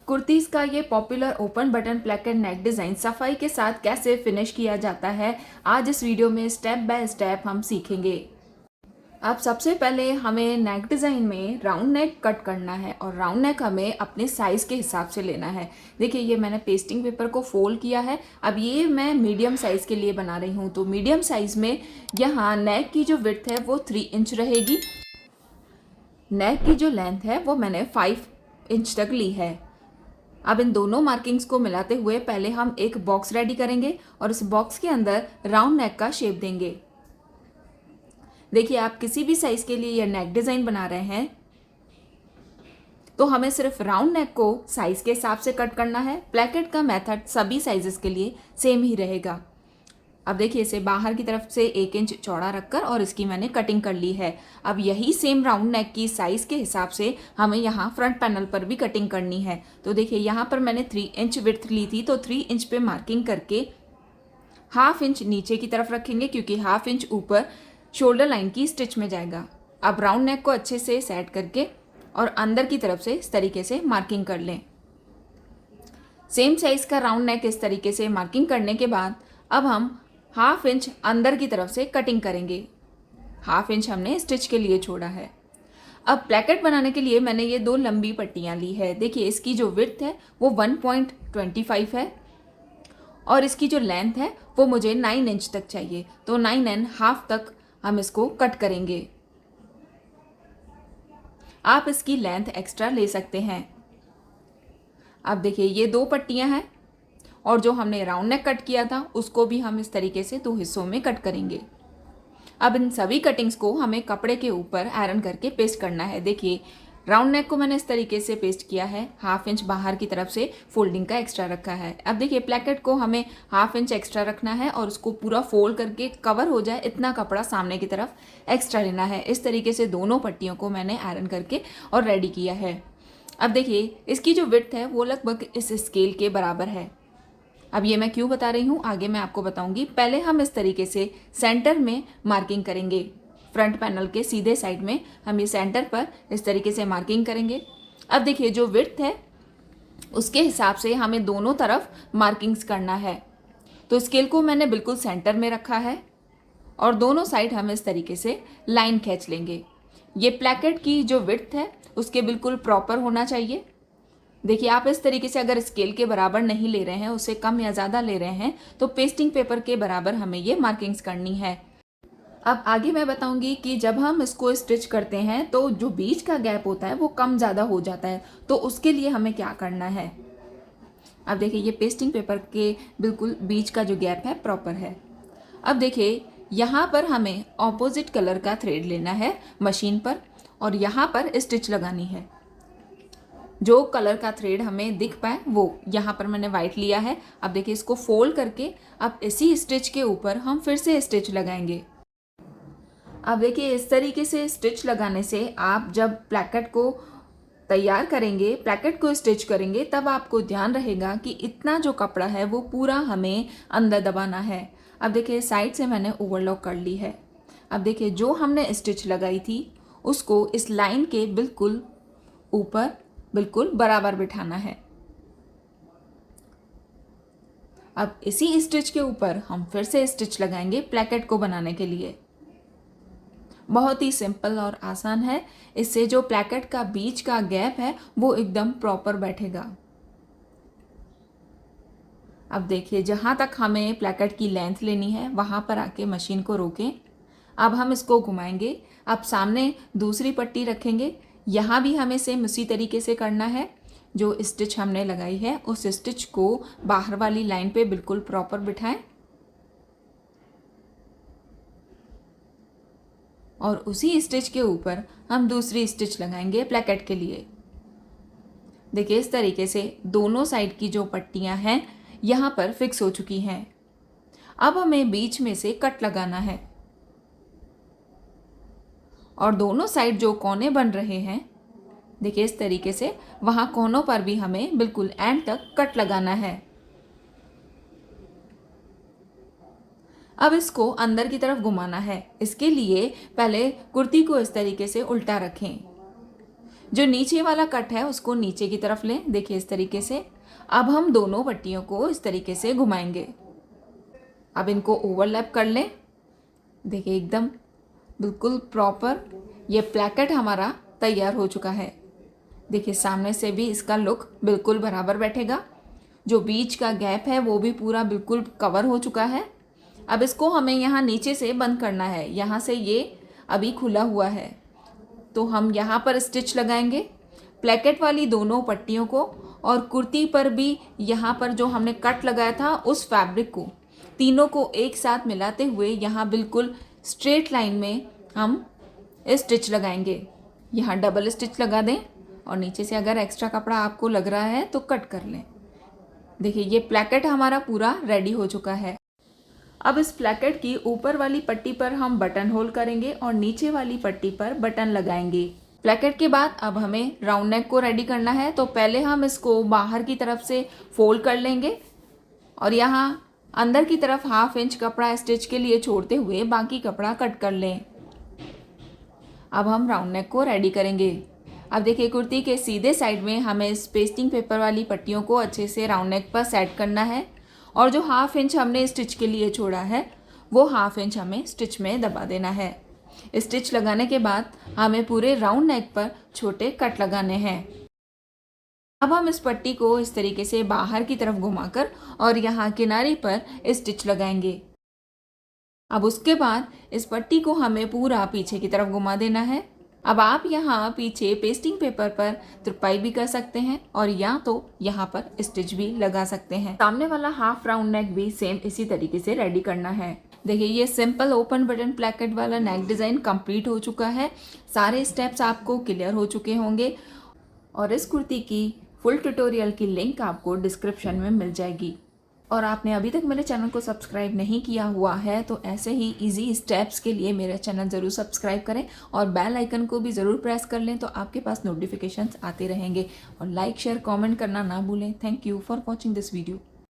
कुर्तीज़ का ये popular open button placket नेक design सफाई के साथ कैसे फिनिश किया जाता है, आज इस वीडियो में स्टेप बाय स्टेप हम सीखेंगे। अब सबसे पहले हमें नेक डिज़ाइन में राउंड नेक कट करना है और राउंड नेक हमें अपने साइज़ के हिसाब से लेना है। देखिए ये मैंने पेस्टिंग पेपर को फोल्ड किया है। अब ये मैं मीडियम साइज़ के लिए बना रही हूँ, तो मीडियम साइज़ में यहाँ नेक की जो विड्थ है वो 3 इंच रहेगी। नेक की जो लेंथ है वो मैंने 5 इंच तक ली है। अब इन दोनों मार्किंग्स को मिलाते हुए पहले हम एक बॉक्स रेडी करेंगे और इस बॉक्स के अंदर राउंड नेक का शेप देंगे। देखिए आप किसी भी साइज के लिए यह नेक डिज़ाइन बना रहे हैं तो हमें सिर्फ राउंड नेक को साइज के हिसाब से कट करना है। प्लेकेट का मेथड सभी साइजेस के लिए सेम ही रहेगा। अब देखिए इसे बाहर की तरफ से 1 इंच चौड़ा रखकर और इसकी मैंने कटिंग कर ली है। अब यही सेम राउंड नेक की साइज के हिसाब से हमें यहाँ फ्रंट पैनल पर भी कटिंग करनी है। तो देखिए यहाँ पर मैंने 3 इंच विड्थ ली थी, तो 3 इंच पे मार्किंग करके हाफ इंच नीचे की तरफ रखेंगे क्योंकि हाफ इंच ऊपर शोल्डर लाइन की स्टिच में जाएगा। अब राउंड नेक को अच्छे से सेट करके और अंदर की तरफ से इस तरीके से मार्किंग कर लें। सेम साइज का राउंड नेक इस तरीके से मार्किंग करने के बाद अब हम हाफ इंच अंदर की तरफ से कटिंग करेंगे। हाफ इंच हमने स्टिच के लिए छोड़ा है। अब प्लेकेट बनाने के लिए मैंने ये 2 लंबी पट्टियाँ ली है। देखिए इसकी जो विड्थ है वो 1.25 है और इसकी जो लेंथ है वो मुझे 9 इंच तक चाहिए, तो 9.5 तक हम इसको कट करेंगे। आप इसकी लेंथ एक्स्ट्रा ले सकते हैं। अब देखिए ये 2 पट्टियाँ हैं और जो हमने राउंड नेक कट किया था उसको भी हम इस तरीके से 2 हिस्सों में कट करेंगे। अब इन सभी कटिंग्स को हमें कपड़े के ऊपर आयरन करके पेस्ट करना है। देखिए राउंड नेक को मैंने इस तरीके से पेस्ट किया है, हाफ इंच बाहर की तरफ से फोल्डिंग का एक्स्ट्रा रखा है। अब देखिए प्लेकेट को हमें हाफ इंच एक्स्ट्रा रखना है और उसको पूरा फोल्ड करके कवर हो जाए इतना कपड़ा सामने की तरफ एक्स्ट्रा लेना है। इस तरीके से दोनों पट्टियों को मैंने आयरन करके और रेडी किया है। अब देखिए इसकी जो विड्थ है वो लगभग इस स्केल के बराबर है। अब ये मैं क्यों बता रही हूँ आगे मैं आपको बताऊंगी। पहले हम इस तरीके से सेंटर में मार्किंग करेंगे। फ्रंट पैनल के सीधे साइड में हम ये सेंटर पर इस तरीके से मार्किंग करेंगे। अब देखिए जो विड्थ है उसके हिसाब से हमें दोनों तरफ मार्किंग्स करना है। तो स्केल को मैंने बिल्कुल सेंटर में रखा है और दोनों साइड हम इस तरीके से लाइन खींच लेंगे। ये प्लेकेट की जो विड्थ है उसके बिल्कुल प्रॉपर होना चाहिए। देखिए आप इस तरीके से अगर स्केल के बराबर नहीं ले रहे हैं, उससे कम या ज़्यादा ले रहे हैं, तो पेस्टिंग पेपर के बराबर हमें ये मार्किंग्स करनी है। अब आगे मैं बताऊंगी कि जब हम इसको स्टिच करते हैं तो जो बीच का गैप होता है वो कम ज़्यादा हो जाता है, तो उसके लिए हमें क्या करना है। अब देखिए ये पेस्टिंग पेपर के बिल्कुल बीच का जो गैप है प्रॉपर है। अब देखिए यहाँ पर हमें ऑपोजिट कलर का थ्रेड लेना है मशीन पर और यहाँ पर स्टिच लगानी है। जो कलर का थ्रेड हमें दिख पाए वो यहाँ पर मैंने वाइट लिया है। अब देखिए इसको फोल्ड करके अब इसी स्टिच के ऊपर हम फिर से स्टिच लगाएंगे। अब देखिए इस तरीके से स्टिच लगाने से आप जब प्लेकेट को तैयार करेंगे, प्लेकेट को स्टिच करेंगे, तब आपको ध्यान रहेगा कि इतना जो कपड़ा है वो पूरा हमें अंदर दबाना है। अब देखिए साइड से मैंने ओवरलॉक कर ली है। अब देखिए जो हमने स्टिच लगाई थी उसको इस लाइन के बिल्कुल ऊपर बिल्कुल बराबर बिठाना है। अब इसी स्टिच के ऊपर हम फिर से स्टिच लगाएंगे प्लेकेट को बनाने के लिए। बहुत ही सिंपल और आसान है। इससे जो प्लेकेट का बीच का गैप है वो एकदम प्रॉपर बैठेगा। अब देखिए जहाँ तक हमें प्लेकेट की लेंथ लेनी है वहाँ पर आके मशीन को रोकें। अब हम इसको घुमाएंगे। अब सामने दूसरी पट्टी रखेंगे। यहाँ भी हमें सेम उसी तरीके से करना है। जो स्टिच हमने लगाई है उस स्टिच को बाहर वाली लाइन पे बिल्कुल प्रॉपर बिठाएं और उसी स्टिच के ऊपर हम दूसरी स्टिच लगाएंगे प्लेकेट के लिए। देखिए इस तरीके से दोनों साइड की जो पट्टियां हैं यहाँ पर फिक्स हो चुकी हैं। अब हमें बीच में से कट लगाना है और दोनों साइड जो कोने बन रहे हैं देखिए इस तरीके से वहाँ कोनों पर भी हमें बिल्कुल एंड तक कट लगाना है। अब इसको अंदर की तरफ घुमाना है। इसके लिए पहले कुर्ती को इस तरीके से उल्टा रखें। जो नीचे वाला कट है उसको नीचे की तरफ लें, देखिए इस तरीके से। अब हम दोनों पट्टियों को इस तरीके से घुमाएंगे। अब इनको ओवरलैप कर लें, देखिए एकदम बिल्कुल प्रॉपर ये प्लैकेट हमारा तैयार हो चुका है। देखिए सामने से भी इसका लुक बिल्कुल बराबर बैठेगा, जो बीच का गैप है वो भी पूरा बिल्कुल कवर हो चुका है। अब इसको हमें यहाँ नीचे से बंद करना है, यहाँ से ये अभी खुला हुआ है तो हम यहाँ पर स्टिच लगाएंगे प्लैकेट वाली दोनों पट्टियों को, और कुर्ती पर भी यहाँ पर जो हमने कट लगाया था उस फैब्रिक को तीनों को एक साथ मिलाते हुए यहाँ बिल्कुल स्ट्रेट लाइन में हम स्टिच लगाएंगे। यहाँ डबल स्टिच लगा दें और नीचे से अगर एक्स्ट्रा कपड़ा आपको लग रहा है तो कट कर लें। देखिए ये प्लैकेट हमारा पूरा रेडी हो चुका है। अब इस प्लैकेट की ऊपर वाली पट्टी पर हम बटन होल करेंगे और नीचे वाली पट्टी पर बटन लगाएंगे। प्लैकेट के बाद अब हमें राउंड नेक को रेडी करना है, तो पहले हम इसको बाहर की तरफ से फोल्ड कर लेंगे और यहाँ अंदर की तरफ 1/2 इंच कपड़ा स्टिच के लिए छोड़ते हुए बाकी कपड़ा कट कर लें। अब हम राउंड नेक को रेडी करेंगे। अब देखिए कुर्ती के सीधे साइड में हमें इस पेस्टिंग पेपर वाली पट्टियों को अच्छे से राउंड नेक पर सेट करना है और जो 1/2 इंच हमने स्टिच के लिए छोड़ा है वो 1/2 इंच हमें स्टिच में दबा देना है। स्टिच लगाने के बाद हमें पूरे राउंड नेक पर छोटे कट लगाने हैं। अब हम इस पट्टी को इस तरीके से बाहर की तरफ घुमाकर और यहाँ किनारे पर स्टिच लगाएंगे। अब उसके बाद इस पट्टी को हमें पूरा पीछे की तरफ घुमा देना है। अब आप यहाँ पीछे पेस्टिंग पेपर पर तुरपाई भी कर सकते हैं और या तो यहाँ पर स्टिच भी लगा सकते हैं। सामने वाला हाफ राउंड नेक भी सेम इसी तरीके से रेडी करना है। देखिए ये सिंपल ओपन बटन प्लैकेट वाला नेक डिज़ाइन कंप्लीट हो चुका है। सारे स्टेप्स आपको क्लियर हो चुके होंगे और इस कुर्ती की फुल ट्यूटोरियल की लिंक आपको डिस्क्रिप्शन में मिल जाएगी। और आपने अभी तक मेरे चैनल को सब्सक्राइब नहीं किया हुआ है तो ऐसे ही इजी स्टेप्स के लिए मेरा चैनल ज़रूर सब्सक्राइब करें और बेल आइकन को भी ज़रूर प्रेस कर लें, तो आपके पास नोटिफिकेशंस आते रहेंगे। और लाइक शेयर कमेंट करना ना भूलें। Thank you for watching this video.